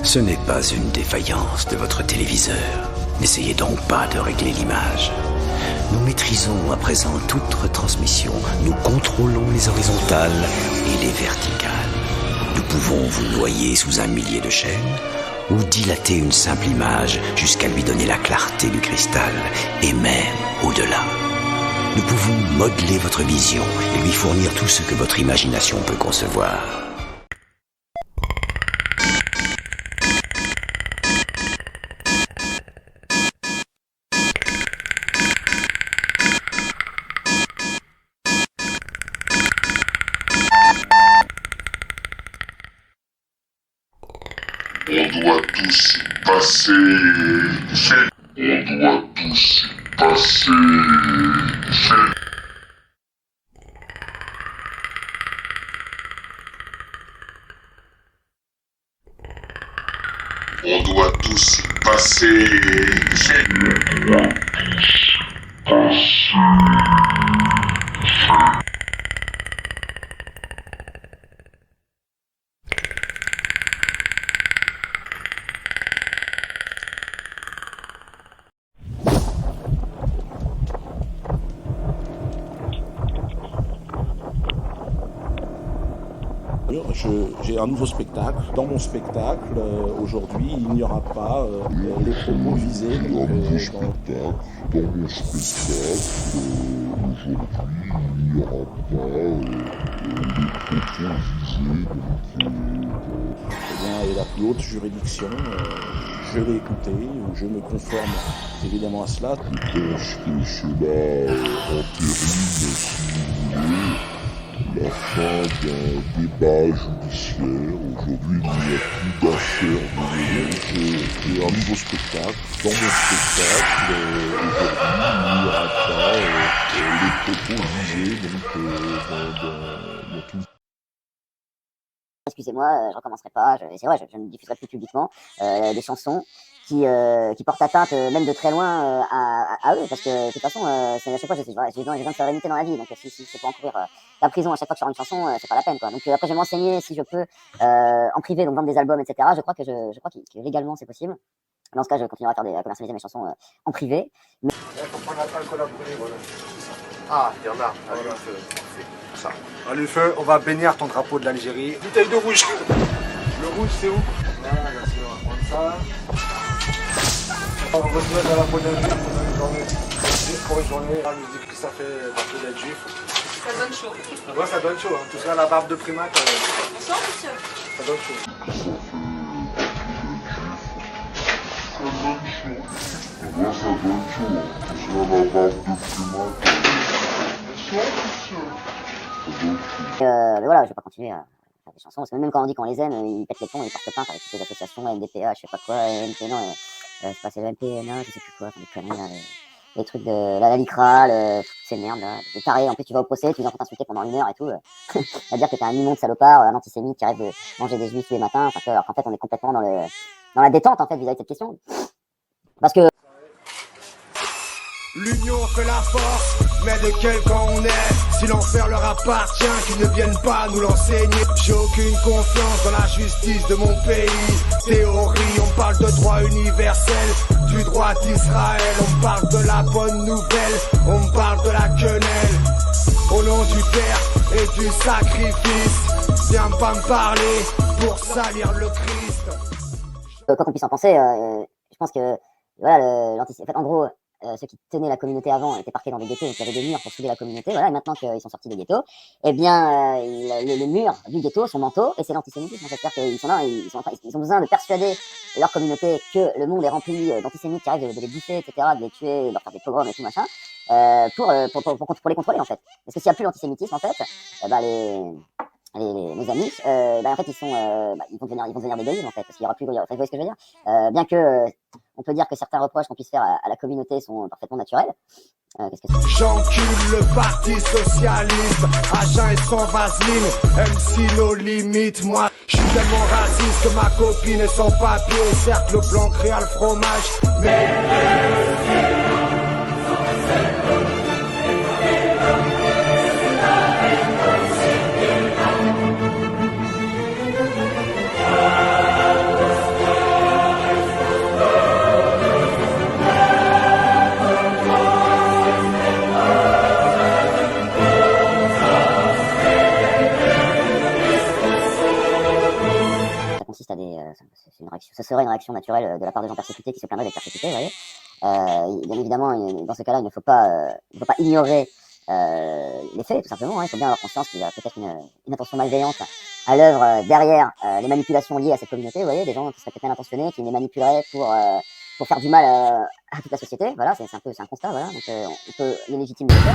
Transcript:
Ce n'est pas une défaillance de votre téléviseur. N'essayez donc pas de régler l'image. Nous maîtrisons à présent toute retransmission. Nous contrôlons les horizontales et les verticales. Nous pouvons vous noyer sous un millier de chaînes ou dilater une simple image jusqu'à lui donner la clarté du cristal et même au-delà. Nous pouvons modeler votre vision et lui fournir tout ce que votre imagination peut concevoir. On doit tous y passer. On doit tous y passer. On doit tous y passer. J'ai un nouveau spectacle. Dans mon spectacle, aujourd'hui, il n'y aura pas les propos visés. Dans mon spectacle, aujourd'hui, il n'y aura pas les propos visés. Et la plus haute juridiction, je l'ai écouté, je me conforme évidemment à cela. Je pense que cela entérine, si vous voulez, la fin d'un débat judiciaire. Aujourd'hui, il n'y a plus d'affaires de violence. J'ai un nouveau spectacle. Dans mon spectacle, aujourd'hui, il n'y aura pas les propos visés dans tout. Excusez-moi, je recommencerai pas. C'est vrai, je ne diffuserai plus publiquement des chansons qui portent atteinte, même de très loin, à eux, parce que de toute façon, c'est à chaque fois j'ai besoin de sérénité dans la vie, donc si c'est pour encourir la prison à chaque fois que je sors une chanson, c'est pas la peine, quoi. Donc après, je vais m'enseigner si je peux en privé, donc vendre des albums, etc. Je crois que légalement c'est possible. Dans ce cas, je continuerai à commercialiser mes chansons en privé. Mais... Il faut prendre l'alcool à brûler, voilà. Ah, il y en a. Allez, le feu. Ça. Allez, le feu, on va bénir ton drapeau de l'Algérie. Bouteille de rouge. Le rouge, c'est où? Là, bien sûr, on va prendre ça. On va se mettre à la peau d'un juif pour une journée. La musique que ça fait la peau d'être juif. Ça donne chaud. Ouais, ça donne chaud. Hein. Tout ça, la barbe de primate. Bonsoir, monsieur. Ça donne chaud. Moi, ça donne chaud. Tout ça, la barbe de primate. Bonsoir, monsieur. Ça donne chaud. Mais voilà, je vais pas continuer à faire des chansons, parce que même quand on dit qu'on les aime, ils pètent les plombs, ils portent plainte avec toutes les associations, MDPH, je sais pas quoi, MP, non, je sais pas, c'est le MP, non, je sais plus quoi, enfin, des conneries, là, les trucs de la LICRA, toutes ces merdes, là, des tarés. En plus, tu vas au procès, tu viens pour t'insulter pendant 1 heure et tout, à dire que t'es un immonde salopard, un antisémite qui rêve de manger des juifs tous les matins, enfin, alors qu'en fait, on est complètement dans la détente, en fait, vis-à-vis de cette question. Parce que l'union fait la force, mais de quel camp on est? Si l'enfer leur appartient, qu'ils ne viennent pas nous l'enseigner. J'ai aucune confiance dans la justice de mon pays. Théorie, on parle de droit universel, du droit d'Israël. On parle de la bonne nouvelle, on parle de la quenelle. Au nom du Père et du sacrifice, viens pas me parler pour salir le Christ. Quoi qu'on puisse en penser, je pense que voilà, en fait, en gros, ceux qui tenaient la communauté avant étaient parqués dans des ghettos, donc il y avait des murs pour souder la communauté, voilà, et maintenant qu'ils sont sortis des ghettos, eh bien, le mur du ghetto, son manteau, et c'est l'antisémitisme, c'est-à-dire qu'ils sont là, ils ont besoin de persuader leur communauté que le monde est rempli d'antisémites qui arrivent de les bouffer, etc., de les tuer, de leur faire des pogroms et tout machin, pour les contrôler, en fait. Parce que s'il n'y a plus l'antisémitisme, en fait, nos amis, en fait, ils vont devenir des goyim, en fait, parce qu'il y aura plus, vous voyez ce que je veux dire? Bien que, on peut dire que certains reproches qu'on puisse faire à la communauté sont parfaitement naturels. Qu'est-ce que c'est? J'encule le parti socialiste, agent et sans vaseline, MC nos limites, moi, je suis tellement raciste que ma copine est sans papier, cercle blanc, créole, fromage, mais... à des, c'est une réaction, ce serait une réaction naturelle de la part de gens persécutés qui se plaindraient d'être persécutés, vous voyez. Bien évidemment, dans ce cas-là, il ne faut pas ignorer les faits, tout simplement. Hein. Il faut bien avoir conscience qu'il y a peut-être une intention malveillante à l'œuvre derrière les manipulations liées à cette communauté. Vous voyez, des gens qui seraient peut-être mal intentionnés, qui les manipuleraient pour faire du mal à toute la société. Voilà, c'est un constat. Voilà, donc il est légitime de le faire.